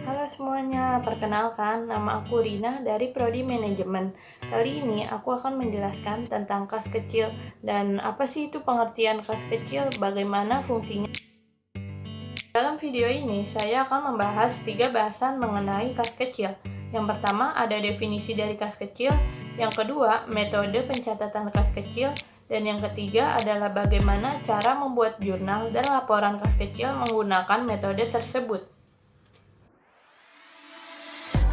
Halo semuanya, perkenalkan nama aku Rina dari Prodi Manajemen. Kali ini aku akan menjelaskan tentang kas kecil dan apa sih itu pengertian kas kecil, bagaimana fungsinya. Dalam video ini saya akan membahas 3 bahasan mengenai kas kecil. Yang pertama ada definisi dari kas kecil, yang kedua metode pencatatan kas kecil, dan yang ketiga adalah bagaimana cara membuat jurnal dan laporan kas kecil menggunakan metode tersebut.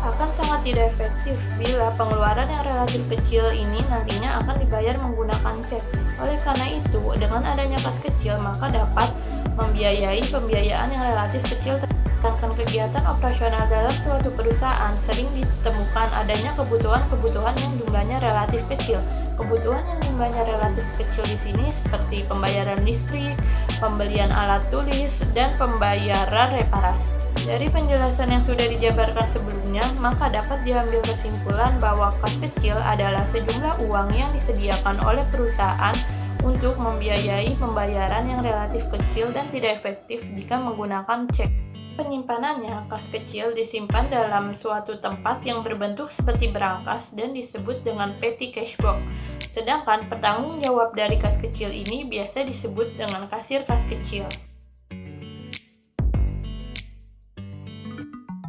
Akan sangat tidak efektif bila pengeluaran yang relatif kecil ini nantinya akan dibayar menggunakan cek. Oleh karena itu, dengan adanya kas kecil maka dapat membiayai pembiayaan yang relatif kecil. Tentang kegiatan operasional dalam suatu perusahaan sering ditemukan adanya kebutuhan-kebutuhan yang jumlahnya relatif kecil. Kebutuhan yang jumlahnya relatif kecil di sini seperti pembayaran listrik, pembelian alat tulis, dan pembayaran reparasi. Dari penjelasan yang sudah dijabarkan sebelumnya, maka dapat diambil kesimpulan bahwa kas kecil adalah sejumlah uang yang disediakan oleh perusahaan untuk membiayai pembayaran yang relatif kecil dan tidak efektif jika menggunakan cek. Penyimpanannya, kas kecil disimpan dalam suatu tempat yang berbentuk seperti berangkas dan disebut dengan petty cash box. Sedangkan petanggung jawab dari kas kecil ini biasa disebut dengan kasir kas kecil.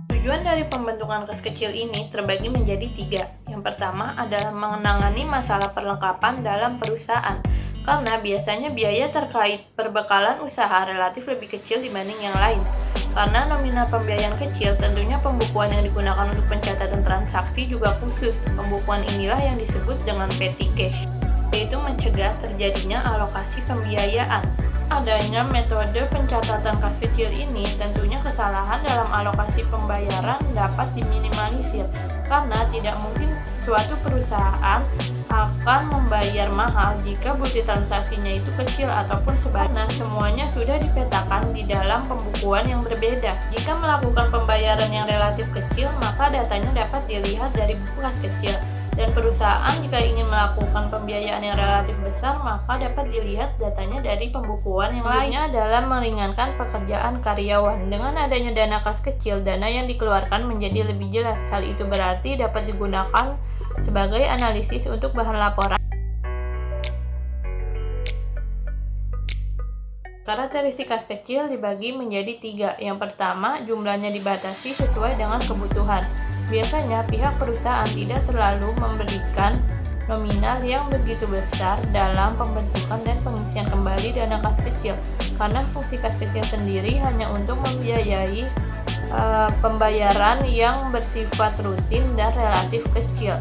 Tujuan dari pembentukan kas kecil ini terbagi menjadi 3. Yang pertama adalah menangani masalah perlengkapan dalam perusahaan, karena biasanya biaya terkait perbekalan usaha relatif lebih kecil dibanding yang lain. Karena nominal pembiayaan kecil, tentunya pembukuan yang digunakan untuk pencatatan transaksi juga khusus. Pembukuan inilah yang disebut dengan petty cash, yaitu mencegah terjadinya alokasi pembiayaan. Adanya metode pencatatan kas kecil ini, tentunya kesalahan dalam alokasi pembayaran dapat diminimalisir, karena tidak mungkin suatu perusahaan akan membayar mahal jika bukti transaksinya itu kecil ataupun sebaliknya. Semuanya sudah dipetakan di dalam pembukuan yang berbeda. Jika melakukan pembayaran yang relatif kecil, maka datanya dapat dilihat dari buku kas kecil. Dan perusahaan jika ingin melakukan pembiayaan yang relatif besar, maka dapat dilihat datanya dari pembukuan yang lainnya dalam meringankan pekerjaan karyawan. Dengan adanya dana kas kecil, dana yang dikeluarkan menjadi lebih jelas. Hal itu berarti dapat digunakan sebagai analisis untuk bahan laporan. Karakteristik kas kecil dibagi menjadi 3. Yang pertama, jumlahnya dibatasi sesuai dengan kebutuhan. Biasanya pihak perusahaan tidak terlalu memberikan nominal yang begitu besar dalam pembentukan dan pengisian kembali dana kas kecil, karena fungsi kas kecil sendiri hanya untuk membiayai pembayaran yang bersifat rutin dan relatif kecil.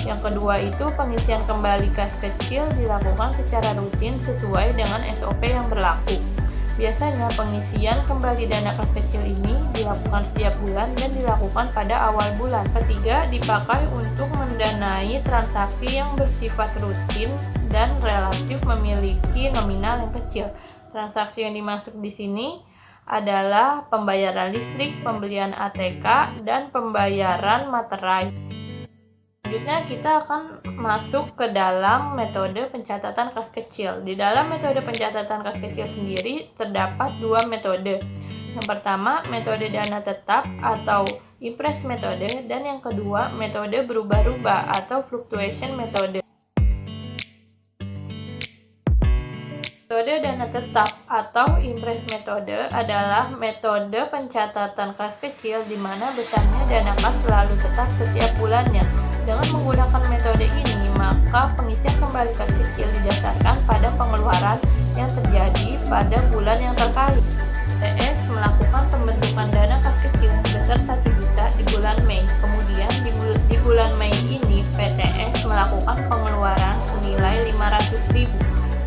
Yang kedua itu pengisian kembali kas kecil dilakukan secara rutin sesuai dengan SOP yang berlaku. Biasanya pengisian kembali dana kas kecil ini dilakukan setiap bulan dan dilakukan pada awal bulan. Ketiga, dipakai untuk mendanai transaksi yang bersifat rutin dan relatif memiliki nominal yang kecil. Transaksi yang dimaksud di sini adalah pembayaran listrik, pembelian ATK, dan pembayaran materai. Selanjutnya kita akan masuk ke dalam metode pencatatan kas kecil. Di dalam metode pencatatan kas kecil sendiri terdapat 2 metode. Yang pertama, metode dana tetap atau impres metode, dan yang kedua, metode berubah-ubah atau fluctuation metode. Metode dana tetap atau impres metode adalah metode pencatatan kas kecil di mana besarnya dana kas selalu tetap setiap bulannya. Dengan menggunakan metode ini, maka pengisian kembali kas kecil didasarkan pada pengeluaran yang terjadi pada bulan yang terkait. PTS melakukan pembentukan dana kas kecil sebesar 1 juta di bulan Mei. Kemudian di bulan Mei ini, PTS melakukan pengeluaran senilai 500.000.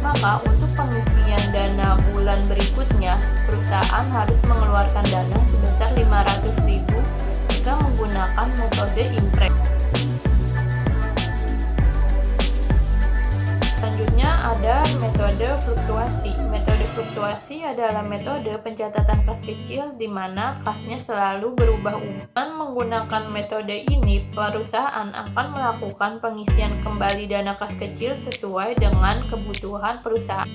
Maka untuk pengisian dana bulan berikutnya, perusahaan harus mengeluarkan dana sebesar 500.000 jika menggunakan metode impres. Selanjutnya ada metode fluktuasi. Metode fluktuasi adalah metode pencatatan kas kecil di mana kasnya selalu berubah-ubah. Dengan menggunakan metode ini, perusahaan akan melakukan pengisian kembali dana kas kecil sesuai dengan kebutuhan perusahaan.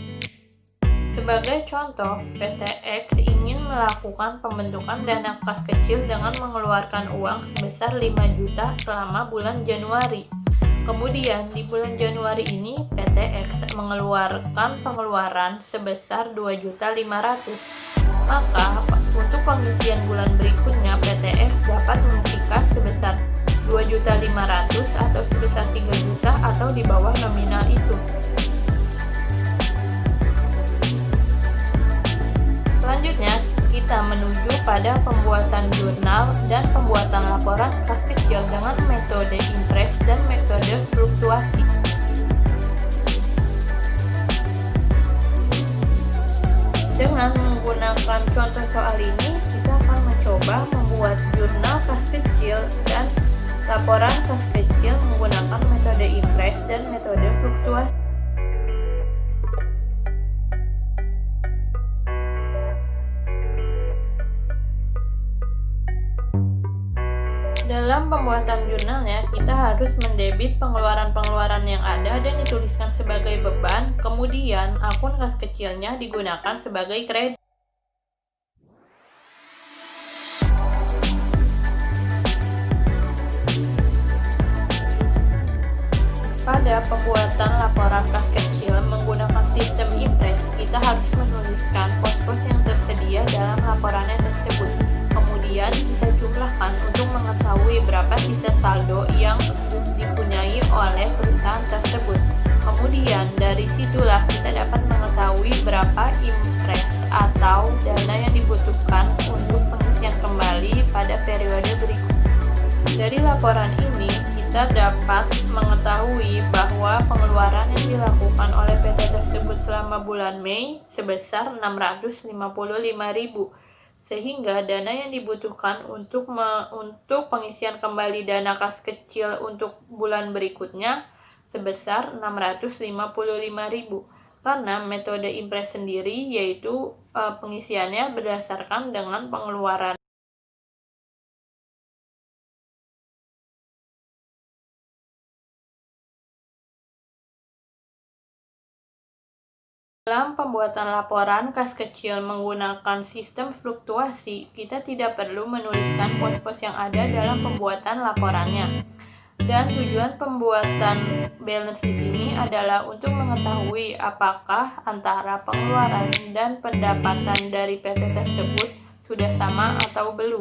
Sebagai contoh, PT X ingin melakukan pembentukan dana kas kecil dengan mengeluarkan uang sebesar 5 juta selama bulan Januari. Kemudian di bulan Januari ini PT X mengeluarkan pengeluaran sebesar 2.500.000. Maka untuk pengisian bulan berikutnya PT X dapat mengisi kas sebesar 2.500.000 atau sebesar 3 juta atau di bawah nominal itu. Selanjutnya, kita menuju pada pembuatan jurnal dan pembuatan laporan kas kecil dengan metode impres dan metode fluktuasi. Dengan menggunakan contoh soal ini, kita akan mencoba membuat jurnal kas kecil dan laporan kas kecil menggunakan metode impres dan metode fluktuasi. Dalam pembuatan jurnalnya, kita harus mendebit pengeluaran-pengeluaran yang ada dan dituliskan sebagai beban, kemudian akun kas kecilnya digunakan sebagai kredit. Pada pembuatan laporan kas kecil menggunakan sistem impres, kita harus menuliskan pos-pos yang tersedia dalam laporannya tersebut. Kemudian kita jumlahkan untuk mengetahui berapa sisa saldo yang dipunyai oleh perusahaan tersebut. Kemudian dari situlah kita dapat mengetahui berapa impres atau dana yang dibutuhkan untuk pengisian kembali pada periode berikutnya. Dari laporan ini kita dapat mengetahui bahwa pengeluaran yang dilakukan oleh PT tersebut selama bulan Mei sebesar 655.000. Sehingga dana yang dibutuhkan untuk pengisian kembali dana kas kecil untuk bulan berikutnya sebesar 655.000. Karena metode impres sendiri yaitu pengisiannya berdasarkan dengan pengeluaran. Dalam pembuatan laporan kas kecil menggunakan sistem fluktuasi, kita tidak perlu menuliskan pos-pos yang ada dalam pembuatan laporannya. Dan tujuan pembuatan balance di sini adalah untuk mengetahui apakah antara pengeluaran dan pendapatan dari PT tersebut sudah sama atau belum.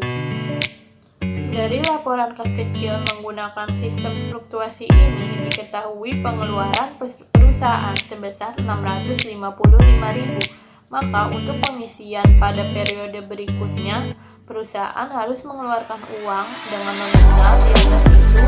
Dari laporan kas kecil menggunakan sistem fluktuasi ini diketahui pengeluaran perusahaan sebesar 655.000. Maka untuk pengisian pada periode berikutnya, perusahaan harus mengeluarkan uang dengan nominal di atas itu